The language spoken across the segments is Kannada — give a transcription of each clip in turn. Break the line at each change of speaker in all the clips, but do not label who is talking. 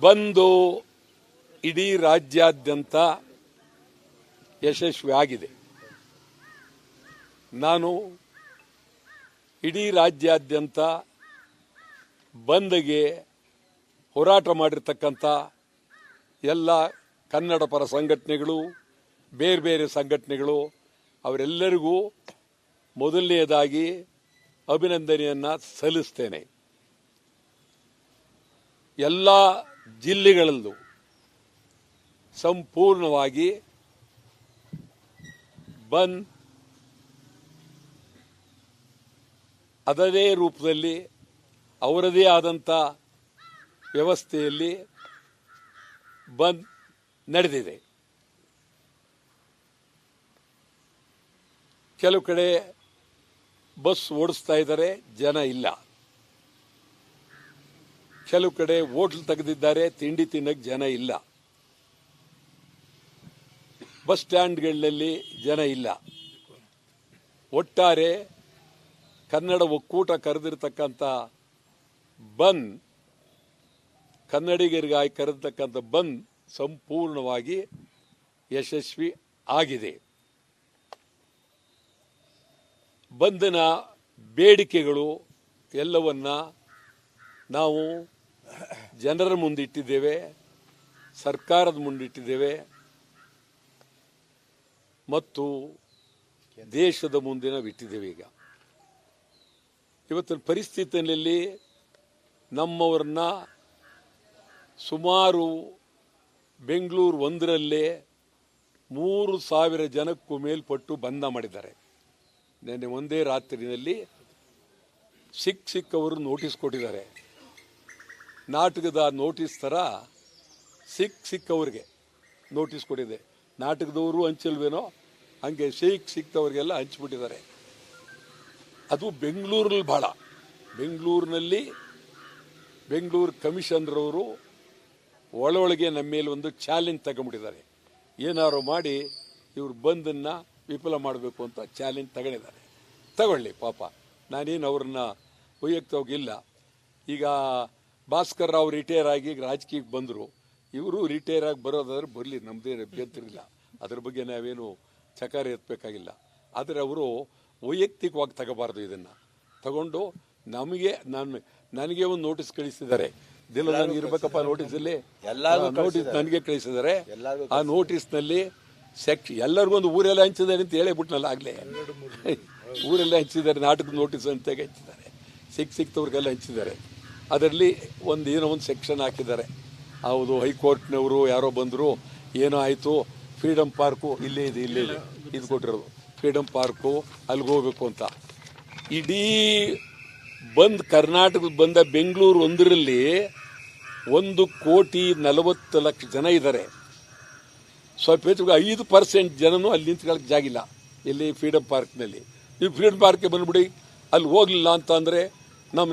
ಬಂದು ಇಡೀ ರಾಜ್ಯಾದ್ಯಂತ ಯಶಸ್ವಿ ಆಗಿದೆ. ನಾನು ಇಡೀ ರಾಜ್ಯಾದ್ಯಂತ ಬಂದ್ಗೆ ಹೋರಾಟ ಮಾಡಿರ್ತಕ್ಕಂಥ ಎಲ್ಲ ಕನ್ನಡ ಪರ ಸಂಘಟನೆಗಳು, ಬೇರೆ ಬೇರೆ ಸಂಘಟನೆಗಳು, ಅವರೆಲ್ಲರಿಗೂ ಮೊದಲನೆಯದಾಗಿ ಅಭಿನಂದನೆಯನ್ನು ಸಲ್ಲಿಸ್ತೇನೆ. ಎಲ್ಲ ಜಿಲ್ಲೆಗಳಲ್ಲೂ ಸಂಪೂರ್ಣವಾಗಿ ಬಂದ್ ಅದದೇ ರೂಪದಲ್ಲಿ ಅವರದೇ ಆದಂಥ ವ್ಯವಸ್ಥೆಯಲ್ಲಿ ಬಂದ್ ನಡೆದಿದೆ. ಕೆಲವು ಕಡೆ ಬಸ್ ಓಡಿಸ್ತಾ ಇದ್ದಾರೆ, ಜನ ಇಲ್ಲ. ಕೆಲವು ಕಡೆ ಹೋಟ್ಲ್ ತೆಗೆದಿದ್ದಾರೆ, ತಿಂಡಿ ತಿನ್ನಕ್ಕೆ ಜನ ಇಲ್ಲ. ಬಸ್ ಸ್ಟ್ಯಾಂಡ್ಗಳಲ್ಲಿ ಜನ ಇಲ್ಲ. ಒಟ್ಟಾರೆ ಕನ್ನಡ ಒಕ್ಕೂಟ ಕರೆದಿರ್ತಕ್ಕಂಥ ಬಂದ್, ಕನ್ನಡಿಗರಿಗಾಗಿ ಕರೆದಿರ್ತಕ್ಕಂಥ ಬಂದ್ ಸಂಪೂರ್ಣವಾಗಿ ಯಶಸ್ವಿ ಆಗಿದೆ. ಬಂದ್ನ ಬೇಡಿಕೆಗಳು ಎಲ್ಲವನ್ನ ನಾವು ಜನರ ಮುಂದಿಟ್ಟಿದ್ದೇವೆ, ಸರ್ಕಾರದ ಮುಂದಿಟ್ಟಿದ್ದೇವೆ ಮತ್ತು ದೇಶದ ಮುಂದೆ ನಾವು ಇಟ್ಟಿದ್ದೇವೆ. ಈಗ ಇವತ್ತಿನ ಪರಿಸ್ಥಿತಿಯಲ್ಲಿ ನಮ್ಮವ್ರನ್ನ ಸುಮಾರು ಬೆಂಗಳೂರು ಒಂದರಲ್ಲೇ 3,000 ಜನಕ್ಕೂ ಮೇಲ್ಪಟ್ಟು ಬಂಧ ಮಾಡಿದ್ದಾರೆ. ನೆನ್ನೆ ಒಂದೇ ರಾತ್ರಿಯಲ್ಲಿ ಸಿಕ್ಕವರು ನೋಟಿಸ್ ಕೊಟ್ಟಿದ್ದಾರೆ. ನಾಟಕದ ನೋಟಿಸ್ ಥರ ಸಿಕ್ಕವ್ರಿಗೆ ನೋಟಿಸ್ ಕೊಟ್ಟಿದೆ. ನಾಟಕದವರು ಹಂಚಲ್ವೇನೋ ಹಂಗೆ ಸಿಕ್ಕವ್ರಿಗೆಲ್ಲ ಹಂಚಿಬಿಟ್ಟಿದ್ದಾರೆ. ಅದು ಬೆಂಗಳೂರಲ್ಲಿ ಭಾಳ. ಬೆಂಗಳೂರಿನಲ್ಲಿ ಬೆಂಗಳೂರು ಕಮಿಷನರವರು ಒಳಗೆ ನಮ್ಮ ಮೇಲೆ ಒಂದು ಚಾಲೆಂಜ್ ತಗೊಂಡ್ಬಿಟ್ಟಿದ್ದಾರೆ. ಏನಾರು ಮಾಡಿ ಇವ್ರು ಬಂದನ್ನು ವಿಫಲ ಮಾಡಬೇಕು ಅಂತ ಚಾಲೆಂಜ್ ತಗೊಂಡಿದ್ದಾರೆ. ತಗೊಳ್ಳಿ ಪಾಪ, ನಾನೇನು ಅವ್ರನ್ನ ವೈಯಕ್ತಿಕವಾಗಿಲ್ಲ. ಈಗ ಭಾಸ್ಕರ್ ರಾವ್ ರಿಟೈರ್ ಆಗಿ ರಾಜಕೀಯಕ್ಕೆ ಬಂದರು. ಇವರು ರಿಟೈರ್ ಆಗಿ ಬರೋದಾದ್ರೆ ಬರಲಿ, ನಮ್ಮದೇನು ಅಭ್ಯಂತರಿಲ್ಲ. ಅದ್ರ ಬಗ್ಗೆ ನಾವೇನು ಚಕಾರ ಎತ್ತಬೇಕಾಗಿಲ್ಲ. ಆದರೆ ಅವರು ವೈಯಕ್ತಿಕವಾಗಿ ತಗೋಬಾರ್ದು. ಇದನ್ನು ತಗೊಂಡು ನನಗೆ ಒಂದು ನೋಟಿಸ್ ಕಳಿಸಿದ್ದಾರೆ. ದಿನ ನನಗೆ ಇರಬೇಕಪ್ಪ ನೋಟಿಸಲ್ಲಿ, ನೋಟಿಸ್ ನನಗೆ ಕಳಿಸಿದ್ದಾರೆ. ಆ ನೋಟಿಸ್ನಲ್ಲಿ ಎಲ್ಲರಿಗೂ ಒಂದು ಊರೆಲ್ಲ ಹಂಚಿದ್ದಾರೆ ಅಂತ ಹೇಳಿಬಿಟ್ನಲ್ಲ ಆಗಲೇ. ಊರೆಲ್ಲ ಹಂಚಿದ್ದಾರೆ, ನಾಟಕದ ನೋಟಿಸ್ ಅಂತ ಹಂಚಿದ್ದಾರೆ, ಸಿಕ್ತವ್ರಿಗೆಲ್ಲ ಹಂಚಿದ್ದಾರೆ. ಅದರಲ್ಲಿ ಏನೋ ಒಂದು ಸೆಕ್ಷನ್ ಹಾಕಿದ್ದಾರೆ. ಹೌದು, ಹೈಕೋರ್ಟ್ನವರು ಯಾರೋ ಬಂದರು, ಏನೋ ಆಯಿತು, ಫ್ರೀಡಮ್ ಪಾರ್ಕು ಇಲ್ಲೇ ಇದೆ ಇದು ಕೊಟ್ಟಿರೋದು, ಫ್ರೀಡಮ್ ಪಾರ್ಕು ಅಲ್ಲಿಗೆ ಹೋಗ್ಬೇಕು ಅಂತ. ಇಡೀ ಬಂದ್ ಕರ್ನಾಟಕದ ಬಂದ ಬೆಂಗಳೂರು ಒಂದರಲ್ಲಿ 1,40,00,000 ಜನ ಇದ್ದಾರೆ. ಸ್ವಲ್ಪ ಹೆಚ್ಚು 5% ಜನನೂ ಅಲ್ಲಿ ನಿಂತ್ಕೊಳ್ಳೋಕೆ ಜಾಗಿಲ್ಲ. ಇಲ್ಲಿ ಫ್ರೀಡಮ್ ಪಾರ್ಕ್ನಲ್ಲಿ. ನೀವು ಫ್ರೀಡಮ್ ಪಾರ್ಕ್ಗೆ ಬಂದುಬಿಡಿ, ಅಲ್ಲಿ ಹೋಗಲಿಲ್ಲ ಅಂತ ಅಂದರೆ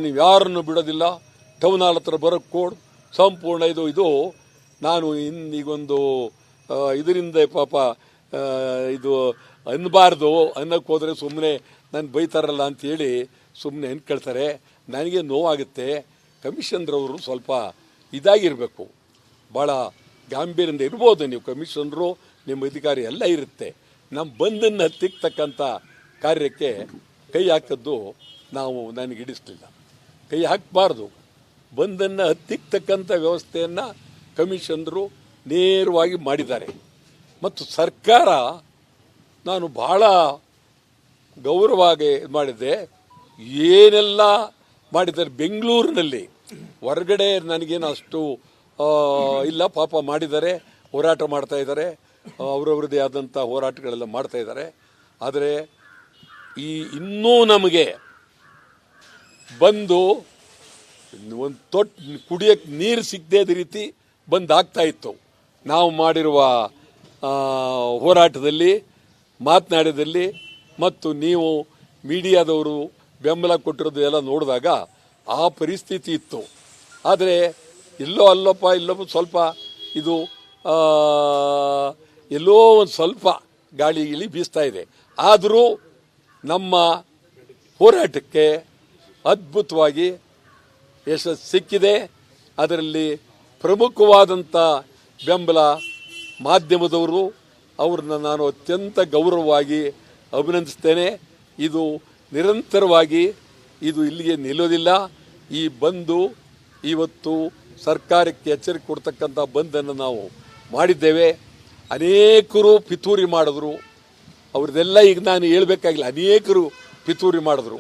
ನೀವು ಯಾರನ್ನು ಬಿಡೋದಿಲ್ಲ. ಟೌನ್ ಹಾಲ್ ಹತ್ರ ಬರೋಕ್ಕೆ ಕೋಡ್ ಸಂಪೂರ್ಣ ಇದು ನಾನು ಈಗೊಂದು ಇದರಿಂದ ಪಾಪ ಇದು ಅನ್ನಬಾರ್ದು, ಅನ್ನಕ್ಕೆ ಹೋದರೆ ಸುಮ್ಮನೆ ನಾನು ಬೈತಾರಲ್ಲ ಅಂಥೇಳಿ ಸುಮ್ಮನೆ ಅನ್ಕೊಳ್ತಾರೆ. ನನಗೆ ನೋವಾಗುತ್ತೆ. ಕಮಿಷನ್ರವರು ಸ್ವಲ್ಪ ಇದಾಗಿರಬೇಕು, ಭಾಳ ಗಾಂಭೀರ್ಯದಿಂದ ಇರ್ಬೋದು. ನೀವು ಕಮಿಷನರು, ನಿಮ್ಮ ಅಧಿಕಾರಿ ಎಲ್ಲ ಇರುತ್ತೆ. ನಮ್ಮ ಬಂದನ್ನು ಹತ್ತಿಕ್ಕತಕ್ಕಂಥ ಕಾರ್ಯಕ್ಕೆ ಕೈ ಹಾಕಿದ್ದು ನನಗೆ ಹಿಡಿಸಲಿಲ್ಲ. ಕೈ ಹಾಕಬಾರ್ದು. ಬಂದನ್ನು ಹತ್ತಿಕ್ಕತಕ್ಕಂಥ ವ್ಯವಸ್ಥೆಯನ್ನು ಕಮಿಷನರು ನೇರವಾಗಿ ಮಾಡಿದ್ದಾರೆ. ಮತ್ತು ಸರ್ಕಾರ ನಾನು ಭಾಳ ಗೌರವವಾಗಿ ಮಾಡಿದ್ದೆ. ಏನೆಲ್ಲ ಮಾಡಿದ್ದಾರೆ ಬೆಂಗಳೂರಿನಲ್ಲಿ, ಹೊರಗಡೆ ನನಗೇನು ಅಷ್ಟು ಇಲ್ಲ. ಪಾಪ ಮಾಡಿದ್ದಾರೆ, ಹೋರಾಟ ಮಾಡ್ತಾ ಇದ್ದಾರೆ, ಅವರವ್ರದ್ದೇ ಆದಂಥ ಹೋರಾಟಗಳೆಲ್ಲ ಮಾಡ್ತಾ ಇದ್ದಾರೆ. ಆದರೆ ಇನ್ನೂ ನಮಗೆ ಬಂದು ಒಂದು ಕುಡಿಯೋಕ್ಕೆ ನೀರು ಸಿಗದೇ ರೀತಿ ಆಗ್ತಾ ಇತ್ತು. ನಾವು ಮಾಡಿರುವ ಹೋರಾಟದಲ್ಲಿ, ಮಾತನಾಡಿದಲ್ಲಿ ಮತ್ತು ನೀವು ಮೀಡಿಯಾದವರು ಬೆಂಬಲ ಕೊಟ್ಟಿರೋದು ಎಲ್ಲ ನೋಡಿದಾಗ ಆ ಪರಿಸ್ಥಿತಿ ಇತ್ತು. ಆದರೆ ಇಲ್ಲೊಬ್ಬ ಸ್ವಲ್ಪ ಇದು ಎಲ್ಲೋ ಒಂದು ಸ್ವಲ್ಪ ಗಾಳಿ ಗಿಳಿ ಬೀಸ್ತಾ ಇದೆ. ಆದರೂ ನಮ್ಮ ಹೋರಾಟಕ್ಕೆ ಅದ್ಭುತವಾಗಿ ಯಶಸ್ಸು ಸಿಕ್ಕಿದೆ. ಅದರಲ್ಲಿ ಪ್ರಮುಖವಾದಂಥ ಬೆಂಬಲ ಮಾಧ್ಯಮದವರು. ಅವ್ರನ್ನ ನಾನು ಅತ್ಯಂತ ಗೌರವವಾಗಿ ಅಭಿನಂದಿಸ್ತೇನೆ. ಇದು ನಿರಂತರವಾಗಿ ಇದು ಇಲ್ಲಿಗೆ ನಿಲ್ಲೋದಿಲ್ಲ. ಈ ಬಂದು ಇವತ್ತು ಸರ್ಕಾರಕ್ಕೆ ಎಚ್ಚರಿಕೆ ಕೊಡ್ತಕ್ಕಂಥ ಬಂದನ್ನು ನಾವು ಮಾಡಿದ್ದೇವೆ. ಅನೇಕರು ಪಿತೂರಿ ಮಾಡಿದ್ರು, ಅವ್ರದ್ದೆಲ್ಲ ಈಗ ನಾನು ಹೇಳಬೇಕಾಗಿಲ್ಲ. ಅನೇಕರು ಪಿತೂರಿ ಮಾಡಿದ್ರು,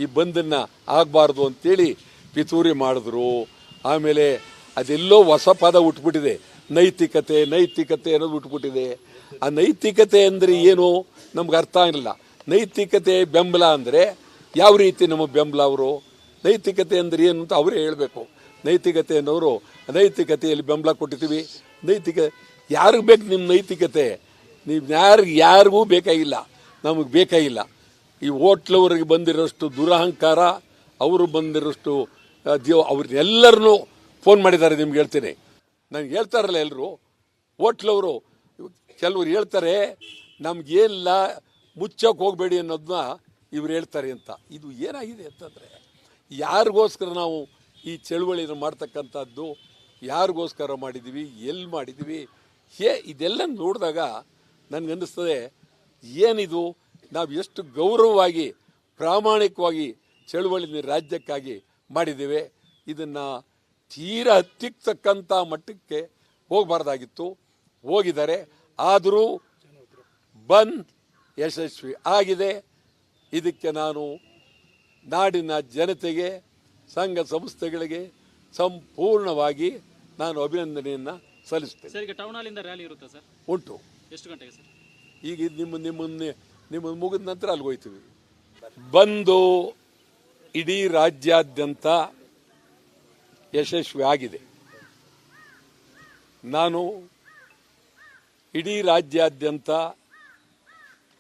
ಈ ಬಂದನ್ನು ಆಗಬಾರ್ದು ಅಂತೇಳಿ ಪಿತೂರಿ ಮಾಡಿದ್ರು. ಆಮೇಲೆ ಅದೆಲ್ಲೋ ಹೊಸ ಪದ ಹುಟ್ಬಿಟ್ಟಿದೆ, ನೈತಿಕತೆ ನೈತಿಕತೆ ಅನ್ನೋದು ಹುಟ್ಬಿಟ್ಟಿದೆ. ಆ ನೈತಿಕತೆ ಅಂದರೆ ಏನು ನಮ್ಗೆ ಅರ್ಥ ಆಗಿಲ್ಲ. ನೈತಿಕತೆ ಬೆಂಬಲ ಅಂದರೆ ಯಾವ ರೀತಿ ನಮಗೆ ಬೆಂಬಲ? ಅವರು ನೈತಿಕತೆ ಅಂದರೆ ಏನು ಅಂತ ಅವರೇ ಹೇಳಬೇಕು. ನೈತಿಕತೆ ಅನ್ನೋರು ನೈತಿಕತೆಯಲ್ಲಿ ಬೆಂಬಲ ಕೊಟ್ಟಿದ್ದೀವಿ. ಯಾರಿಗೆ ಬೇಕು ನಿಮ್ಮ ನೈತಿಕತೆ? ನೀವು ಯಾರಿಗೂ ಬೇಕಾಗಿಲ್ಲ, ನಮಗೆ ಬೇಕಾಗಿಲ್ಲ. ಈ ಹೋಟ್ಲವ್ರಿಗೆ ಬಂದಿರೋಷ್ಟು ದುರಹಂಕಾರ, ಅವರು ಬಂದಿರೋಷ್ಟು ಅವ್ರನ್ನೆಲ್ಲರನ್ನೂ ಫೋನ್ ಮಾಡಿದ್ದಾರೆ. ನಿಮ್ಗೆ ಹೇಳ್ತೀನಿ, ನನಗೆ ಹೇಳ್ತಾರಲ್ಲ ಎಲ್ಲರೂ ಹೋಟ್ಲವರು, ಕೆಲವರು ಹೇಳ್ತಾರೆ ನಮಗೇನಿಲ್ಲ ಮುಚ್ಚಕ್ಕೆ ಹೋಗಬೇಡಿ ಅನ್ನೋದನ್ನ ಇವ್ರು ಹೇಳ್ತಾರೆ ಅಂತ. ಇದು ಏನಾಗಿದೆ ಅಂತಂದರೆ, ಯಾರಿಗೋಸ್ಕರ ನಾವು ಈ ಚಳುವಳಿನ ಮಾಡ್ತಕ್ಕಂಥದ್ದು? ಯಾರಿಗೋಸ್ಕರ ಮಾಡಿದ್ದೀವಿ? ಎಲ್ಲಿ ಮಾಡಿದ್ದೀವಿ? ಇದೆಲ್ಲ ನೋಡಿದಾಗ ನನಗನ್ನಿಸ್ತದೆ, ಏನಿದು ನಾವು ಎಷ್ಟು ಗೌರವವಾಗಿ ಪ್ರಾಮಾಣಿಕವಾಗಿ ಚಳುವಳಿ ರಾಜ್ಯಕ್ಕಾಗಿ ಮಾಡಿದ್ದೇವೆ. ಇದನ್ನು ತೀರಾ ಹತ್ತಿಕ್ಕತಕ್ಕಂಥ ಮಟ್ಟಕ್ಕೆ ಹೋಗಬಾರ್ದಾಗಿತ್ತು, ಹೋಗಿದ್ದಾರೆ. ಆದರೂ ಬಂದ್ ಯಶಸ್ವಿ ಆಗಿದೆ. ಇದಕ್ಕೆ ನಾನು ನಾಡಿನ ಜನತೆಗೆ, ಸಂಘ ಸಂಸ್ಥೆಗಳಿಗೆ ಸಂಪೂರ್ಣವಾಗಿ ನಾನು ಅಭಿನಂದನೆಯನ್ನು ಸಲ್ಲಿಸ್ತೇನೆ.
ಸರ್, ಈಗ ಟೌನ್ ಹಾಲಿಂದ ರ್ಯಾಲಿ ಇರುತ್ತೆ ಸರ್?
ಉಂಟು.
ಎಷ್ಟು ಗಂಟೆಗೆ ಸರ್?
ಈಗ ನಿಮ್ಮ ಮುಗಿದ ನಂತರ ಅಲ್ಲಿ ಹೋಗ್ತೀವಿ. ಬಂದು ಇಡೀ ರಾಜ್ಯಾದ್ಯಂತ ಯಶಸ್ವಿ ಆಗಿದೆ. ನಾನು ಇಡೀ ರಾಜ್ಯಾದ್ಯಂತ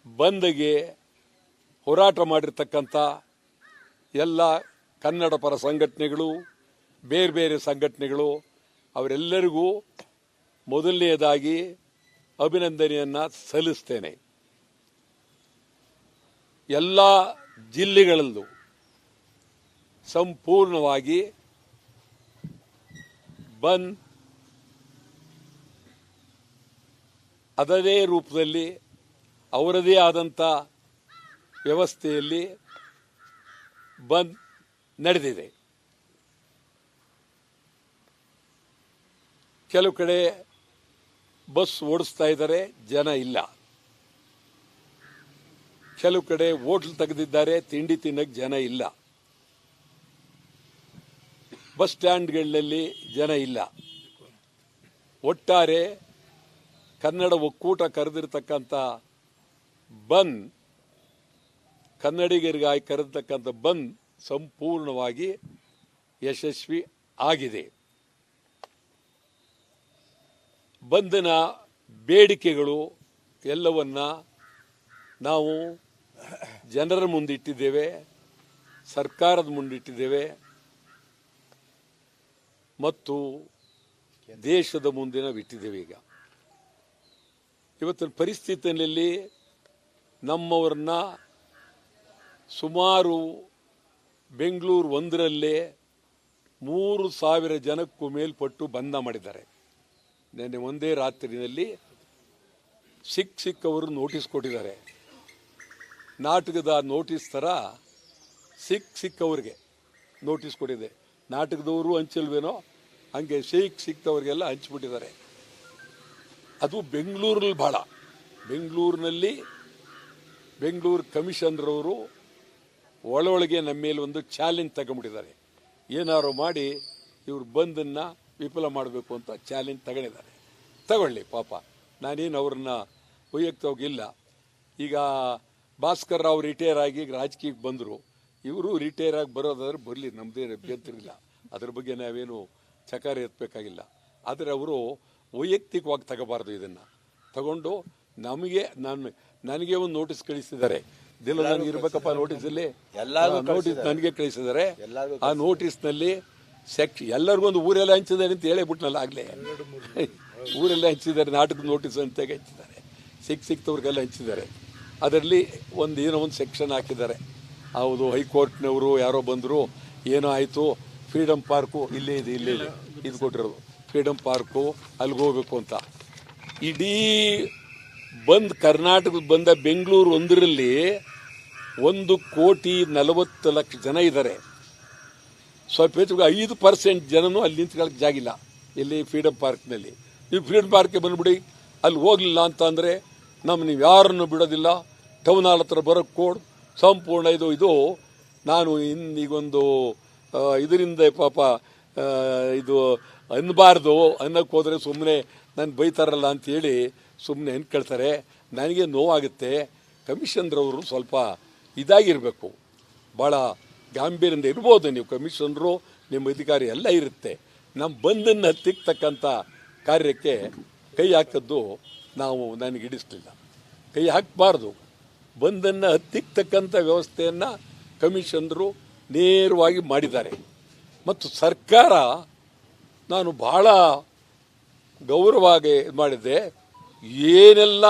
ಬಂದ್ಗೆ ಹೋರಾಟ ಮಾಡಿರ್ತಕ್ಕಂಥ ಎಲ್ಲ ಕನ್ನಡ ಪರ ಸಂಘಟನೆಗಳು, ಬೇರೆ ಬೇರೆ ಸಂಘಟನೆಗಳು, ಅವರೆಲ್ಲರಿಗೂ ಮೊದಲನೆಯದಾಗಿ ಅಭಿನಂದನೆಯನ್ನು ಸಲ್ಲಿಸ್ತೇನೆ. ಎಲ್ಲ ಜಿಲ್ಲೆಗಳಲ್ಲೂ ಸಂಪೂರ್ಣವಾಗಿ ಬಂದ್ ಅದದೇ ರೂಪದಲ್ಲಿ ಅವರದೇ ಆದಂಥ ವ್ಯವಸ್ಥೆಯಲ್ಲಿ ಬಂದ್ ನಡೆದಿದೆ. ಕೆಲವು ಕಡೆ ಬಸ್ ಓಡಿಸ್ತಾ ಇದ್ದಾರೆ, ಜನ ಇಲ್ಲ. ಕೆಲವು ಕಡೆ ಹೋಟ್ಲ್ ತೆಗೆದಿದ್ದಾರೆ, ತಿಂಡಿ ತಿನ್ನಕ್ಕೆ ಜನ ಇಲ್ಲ. ಬಸ್ ಸ್ಟ್ಯಾಂಡ್ಗಳಲ್ಲಿ ಜನ ಇಲ್ಲ. ಒಟ್ಟಾರೆ ಕನ್ನಡ ಒಕ್ಕೂಟ ಕರೆದಿರ್ತಕ್ಕಂಥ ಬಂದ್, ಕನ್ನಡಿಗರಿಗಾಗಿ ಕರೆದಿರ್ತಕ್ಕಂಥ ಬಂದ್ ಸಂಪೂರ್ಣವಾಗಿ ಯಶಸ್ವಿ ಆಗಿದೆ. ಬಂದ್ನ ಬೇಡಿಕೆಗಳು ಎಲ್ಲವನ್ನ ನಾವು ಜನರ ಮುಂದಿಟ್ಟಿದ್ದೇವೆ, ಸರ್ಕಾರದ ಮುಂದಿಟ್ಟಿದ್ದೇವೆ ಮತ್ತು ದೇಶದ ಮುಂದಿನ ಇಟ್ಟಿದ್ದೇವೆ. ಈಗ ಇವತ್ತಿನ ಪರಿಸ್ಥಿತಿಯಲ್ಲಿ ನಮ್ಮವ್ರನ್ನ ಸುಮಾರು ಬೆಂಗಳೂರು ಒಂದರಲ್ಲೇ 3,000 ಜನಕ್ಕೂ ಮೇಲ್ಪಟ್ಟು ಬಂಧ ಮಾಡಿದ್ದಾರೆ. ನೆನ್ನೆ ಒಂದೇ ರಾತ್ರಿಯಲ್ಲಿ ಸಿಕ್ಕವರು ನೋಟಿಸ್ ಕೊಟ್ಟಿದ್ದಾರೆ. ನಾಟಕದ ನೋಟಿಸ್ ಥರ ಸಿಕ್ಕವ್ರಿಗೆ ನೋಟಿಸ್ ಕೊಟ್ಟಿದೆ. ನಾಟಕದವರು ಹಂಚಲ್ವೇನೋ ಹಂಗೆ ಸಿಕ್ತವ್ರಿಗೆಲ್ಲ ಹಂಚಿಬಿಟ್ಟಿದ್ದಾರೆ. ಅದು ಬೆಂಗಳೂರಲ್ಲಿ ಭಾಳ. ಬೆಂಗಳೂರಿನಲ್ಲಿ ಬೆಂಗಳೂರು ಕಮಿಷನರವರು ಒಳಗೆ ನಮ್ಮ ಮೇಲೆ ಒಂದು ಚಾಲೆಂಜ್ ತಗೊಂಡ್ಬಿಟ್ಟಿದ್ದಾರೆ. ಏನಾರು ಮಾಡಿ ಇವ್ರು ಬಂದನ್ನು ವಿಫಲ ಮಾಡಬೇಕು ಅಂತ ಚಾಲೆಂಜ್ ತಗೊಂಡಿದ್ದಾರೆ. ತಗೊಳ್ಳಿ ಪಾಪ, ನಾನೇನು ಅವ್ರನ್ನ ವೈಯಕ್ತವಾಗಿಲ್ಲ. ಈಗ ಭಾಸ್ಕರ್ ರಾವ್ ರಿಟೈರ್ ಆಗಿ ರಾಜಕೀಯಕ್ಕೆ ಬಂದರು. ಇವರು ರಿಟೈರ್ ಆಗಿ ಬರೋದಾದ್ರೆ ಬರಲಿ, ನಮ್ಮದೇ ಅಭ್ಯಂತರಿಲ್ಲ. ಅದ್ರ ಬಗ್ಗೆ ನಾವೇನು ಚಕಾರ ಎತ್ತಬೇಕಾಗಿಲ್ಲ. ಆದರೆ ಅವರು ವೈಯಕ್ತಿಕವಾಗಿ ತಗೋಬಾರ್ದು. ಇದನ್ನು ತಗೊಂಡು ನನಗೆ ಒಂದು ನೋಟಿಸ್ ಕಳಿಸಿದ್ದಾರೆ. ದಿನ ನನಗೆ ಇರಬೇಕಪ್ಪ ನೋಟಿಸಲ್ಲಿ, ನೋಟಿಸ್ ನನಗೆ ಕಳಿಸಿದ್ದಾರೆ. ಆ ನೋಟಿಸ್ನಲ್ಲಿ ಎಲ್ಲರಿಗೂ ಒಂದು ಊರೆಲ್ಲ ಹಂಚಿದ್ದಾರೆ ಅಂತ ಹೇಳಿಬಿಟ್ನಲ್ಲ ಆಗಲೇ. ಊರೆಲ್ಲ ಹಂಚಿದ್ದಾರೆ, ನಾಟಕದ ನೋಟಿಸ್ ಅಂತ ಹಂಚಿದ್ದಾರೆ, ಸಿಕ್ತವ್ರಿಗೆಲ್ಲ ಹಂಚಿದ್ದಾರೆ. ಅದರಲ್ಲಿ ಏನೋ ಒಂದು ಸೆಕ್ಷನ್ ಹಾಕಿದ್ದಾರೆ. ಹೌದು, ಹೈಕೋರ್ಟ್ನವರು ಯಾರೋ ಬಂದರು, ಏನೋ ಆಯಿತು, ಫ್ರೀಡಮ್ ಪಾರ್ಕು ಇಲ್ಲೇ ಇದೆ ಇದು ಕೊಟ್ಟಿರೋದು. ಫ್ರೀಡಮ್ ಪಾರ್ಕು ಅಲ್ಲಿಗೆ ಹೋಗ್ಬೇಕು ಅಂತ. ಇಡೀ ಬಂದ್ ಕರ್ನಾಟಕದ ಬಂದ ಬೆಂಗಳೂರು ಒಂದರಲ್ಲಿ 1,40,00,000 ಜನ ಇದ್ದಾರೆ. ಸ್ವಲ್ಪ ಹೆಚ್ಚು 5% ಜನನೂ ಅಲ್ಲಿ ನಿಂತ್ಕೊಳ್ಳೋಕೆ ಜಾಗಿಲ್ಲ. ಇಲ್ಲಿ ಫ್ರೀಡಮ್ ಪಾರ್ಕ್ನಲ್ಲಿ ನೀವು ಫ್ರೀಡಮ್ ಪಾರ್ಕ್ಗೆ ಬಂದುಬಿಡಿ, ಅಲ್ಲಿ ಹೋಗಲಿಲ್ಲ ಅಂತ ಅಂದರೆ ನೀವು ಯಾರನ್ನು ಬಿಡೋದಿಲ್ಲ. ಟೌನ್ ಹಾಲ್ ಹತ್ರ ಬರೋಕ್ಕೆ ಕೋಡ್ ಸಂಪೂರ್ಣ ಇದು ನಾನು ಈಗೊಂದು ಇದರಿಂದ ಪಾಪ ಇದು ಅನ್ನಬಾರ್ದು, ಅನ್ನಕ್ಕೆ ಹೋದರೆ ಸುಮ್ಮನೆ ನಾನು ಬೈತಾರಲ್ಲ ಅಂತೇಳಿ ಸುಮ್ಮನೆ ಅನ್ಕೊಳ್ತಾರೆ. ನನಗೆ ನೋವಾಗುತ್ತೆ. ಕಮಿಷನರವರು ಸ್ವಲ್ಪ ಇದಾಗಿರಬೇಕು, ಭಾಳ ಗಾಂಭೀರ್ಯದಿಂದ ಇರ್ಬೋದು. ನೀವು ಕಮಿಷನರು, ನಿಮ್ಮ ಅಧಿಕಾರಿ ಎಲ್ಲ ಇರುತ್ತೆ. ನಮ್ಮ ಬಂದನ್ನು ಹತ್ತಿಕ್ಕತಕ್ಕಂಥ ಕಾರ್ಯಕ್ಕೆ ಕೈ ಹಾಕಿದ್ದು ನನಗೆ ಹಿಡಿಸ್ಲಿಲ್ಲ. ಕೈ ಹಾಕಬಾರ್ದು. ಬಂದನ್ನು ಹತ್ತಿಕ್ಕತಕ್ಕಂಥ ವ್ಯವಸ್ಥೆಯನ್ನು ಕಮಿಷನರು ನೇರವಾಗಿ ಮಾಡಿದ್ದಾರೆ. ಮತ್ತು ಸರ್ಕಾರ ನಾನು ಭಾಳ ಗೌರವವಾಗಿ ಮಾಡಿದ್ದೆ. ಏನೆಲ್ಲ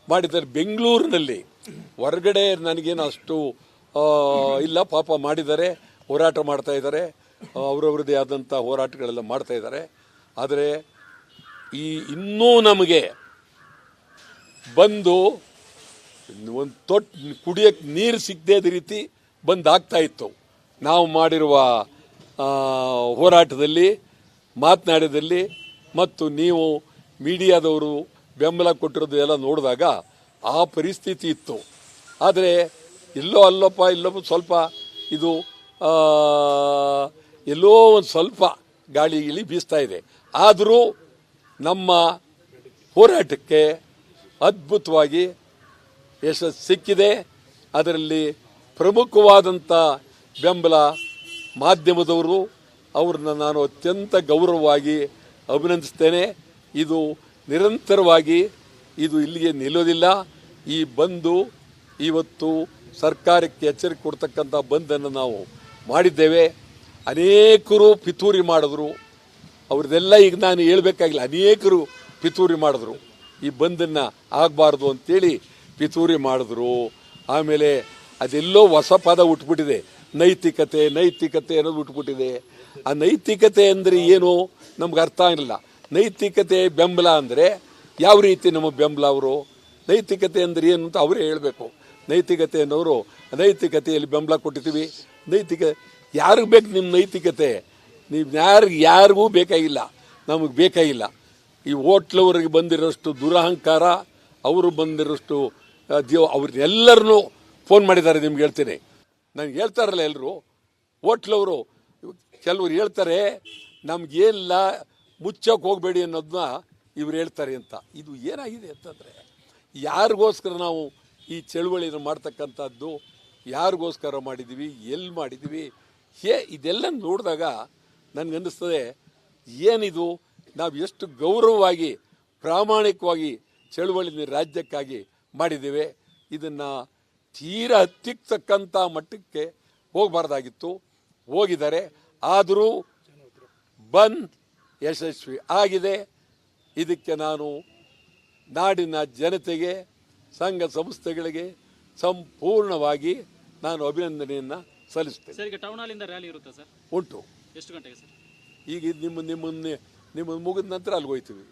ಮಾಡಿದ್ದಾರೆ ಬೆಂಗಳೂರಿನಲ್ಲಿ, ಹೊರಗಡೆ ನನಗೇನು ಅಷ್ಟು ಇಲ್ಲ. ಪಾಪ ಮಾಡಿದ್ದಾರೆ, ಹೋರಾಟ ಮಾಡ್ತಾ ಇದ್ದಾರೆ, ಅವರವ್ರದ್ದೇ ಆದಂಥ ಹೋರಾಟಗಳೆಲ್ಲ ಮಾಡ್ತಾ ಇದ್ದಾರೆ. ಆದರೆ ಇನ್ನೂ ನಮಗೆ ಬಂದು ಒಂದು ಕುಡಿಯೋಕ್ಕೆ ನೀರು ಸಿಗದೇ ರೀತಿ ಬಂದ್ ಆಗ್ತಾ ಇತ್ತು. ನಾವು ಮಾಡಿರುವ ಹೋರಾಟದಲ್ಲಿ, ಮಾತನಾಡಿದಲ್ಲಿ ಮತ್ತು ನೀವು ಮೀಡಿಯಾದವರು ಬೆಂಬಲ ಕೊಟ್ಟಿರೋದು ಎಲ್ಲ ನೋಡಿದಾಗ ಆ ಪರಿಸ್ಥಿತಿ ಇತ್ತು. ಆದರೆ ಇಲ್ಲೊಪ್ಪ ಸ್ವಲ್ಪ ಇದು ಎಲ್ಲೋ ಒಂದು ಸ್ವಲ್ಪ ಗಾಳಿ ಗಿಳಿ ಬೀಸ್ತಾ ಇದೆ. ಆದರೂ ನಮ್ಮ ಹೋರಾಟಕ್ಕೆ ಅದ್ಭುತವಾಗಿ ಯಶಸ್ಸು ಸಿಕ್ಕಿದೆ. ಅದರಲ್ಲಿ ಪ್ರಮುಖವಾದಂಥ ಬೆಂಬಲ ಮಾಧ್ಯಮದವರು, ಅವ್ರನ್ನ ನಾನು ಅತ್ಯಂತ ಗೌರವವಾಗಿ ಅಭಿನಂದಿಸ್ತೇನೆ. ಇದು ನಿರಂತರವಾಗಿ ಇದು ಇಲ್ಲಿಗೆ ನಿಲ್ಲೋದಿಲ್ಲ. ಈ ಬಂದು ಇವತ್ತು ಸರ್ಕಾರಕ್ಕೆ ಎಚ್ಚರಿಕೆ ಕೊಡ್ತಕ್ಕಂಥ ಬಂದನ್ನು ನಾವು ಮಾಡಿದ್ದೇವೆ. ಅನೇಕರು ಪಿತೂರಿ ಮಾಡಿದ್ರು, ಅವ್ರದ್ದೆಲ್ಲ ಈಗ ನಾನು ಹೇಳಬೇಕಾಗಿಲ್ಲ. ಅನೇಕರು ಪಿತೂರಿ ಮಾಡಿದ್ರು, ಈ ಬಂದನ್ನು ಆಗಬಾರ್ದು ಅಂತೇಳಿ ಪಿತೂರಿ ಮಾಡಿದ್ರು. ಆಮೇಲೆ ಅದೆಲ್ಲೋ ಹೊಸ ಪದ ಉಟ್ಬಿಟ್ಟಿದೆ, ನೈತಿಕತೆ ಅನ್ನೋದು ಉಟ್ಬಿಟ್ಟಿದೆ. ಆ ನೈತಿಕತೆ ಅಂದರೆ ಏನು ನಮ್ಗೆ ಅರ್ಥ ಆಗಿಲ್ಲ. ನೈತಿಕತೆ ಬೆಂಬಲ ಅಂದರೆ ಯಾವ ರೀತಿ ನಮ್ಮ ಬೆಂಬಲ? ಅವರು ನೈತಿಕತೆ ಅಂದರೆ ಏನು ಅಂತ ಅವರೇ ಹೇಳಬೇಕು. ನೈತಿಕತೆ ಅನ್ನೋರು ನೈತಿಕತೆಯಲ್ಲಿ ಬೆಂಬಲ ಕೊಟ್ಟಿದ್ದೀವಿ. ಯಾರಿಗೆ ಬೇಕು ನಿಮ್ಮ ನೈತಿಕತೆ? ನೀವು ಯಾರಿಗೂ ಬೇಕಾಗಿಲ್ಲ, ನಮಗೆ ಬೇಕಾಗಿಲ್ಲ. ಈ ಹೋಟ್ಲವ್ರಿಗೆ ಬಂದಿರೋಷ್ಟು ದುರಹಂಕಾರ, ಅವರು ಬಂದಿರೋಷ್ಟು ಅವ್ರನ್ನೆಲ್ಲರನ್ನೂ ಫೋನ್ ಮಾಡಿದ್ದಾರೆ. ನಿಮ್ಗೆ ಹೇಳ್ತೀನಿ, ನನಗೆ ಹೇಳ್ತಾರಲ್ಲ ಎಲ್ಲರೂ ಹೋಟ್ಲವರು, ಕೆಲವರು ಹೇಳ್ತಾರೆ ನಮಗೇನಿಲ್ಲ, ಮುಚ್ಚೋಕೆ ಹೋಗಬೇಡಿ ಅನ್ನೋದನ್ನ ಇವ್ರು ಹೇಳ್ತಾರೆ ಅಂತ. ಇದು ಏನಾಗಿದೆ ಅಂತಂದರೆ, ಯಾರಿಗೋಸ್ಕರ ನಾವು ಈ ಚಳುವಳಿಯನ್ನು ಮಾಡ್ತಕ್ಕಂಥದ್ದು, ಯಾರಿಗೋಸ್ಕರ ಮಾಡಿದ್ದೀವಿ, ಎಲ್ಲಿ ಮಾಡಿದ್ದೀವಿ, ಇದೆಲ್ಲ ನೋಡಿದಾಗ ನನಗನ್ನಿಸ್ತದೆ ಏನಿದು ನಾವು ಎಷ್ಟು ಗೌರವವಾಗಿ ಪ್ರಾಮಾಣಿಕವಾಗಿ ಚಳುವಳಿ ರಾಜ್ಯಕ್ಕಾಗಿ ಮಾಡಿದ್ದೇವೆ. ಇದನ್ನು ತೀರಾ ಹತ್ತಿಕ್ಕತಕ್ಕಂಥ ಮಟ್ಟಕ್ಕೆ ಹೋಗಬಾರ್ದಾಗಿತ್ತು, ಹೋಗಿದ್ದಾರೆ. ಆದರೂ ಬಂದ್ ಯಶಸ್ವಿ ಆಗಿದೆ. ಇದಕ್ಕೆ ನಾನು ನಾಡಿನ ಜನತೆಗೆ, ಸಂಘ ಸಂಸ್ಥೆಗಳಿಗೆ ಸಂಪೂರ್ಣವಾಗಿ ನಾನು ಅಭಿನಂದನೆಯನ್ನು ಸಲ್ಲಿಸ್ತೇನೆ.
ಸರ್, ಈಗ ಟೌನ್ ಹಾಲಿಂದ ರ್ಯಾಲಿ ಇರುತ್ತಾ ಸರ್?
ಉಂಟು.
ಎಷ್ಟು ಗಂಟೆಗೆ ಸರ್?
ಈಗ ನಿಮ್ಮನ್ನು ಮುಗಿದ ನಂತರ ಅಲ್ಲಿಗೆ ಹೋಗ್ತೀವಿ.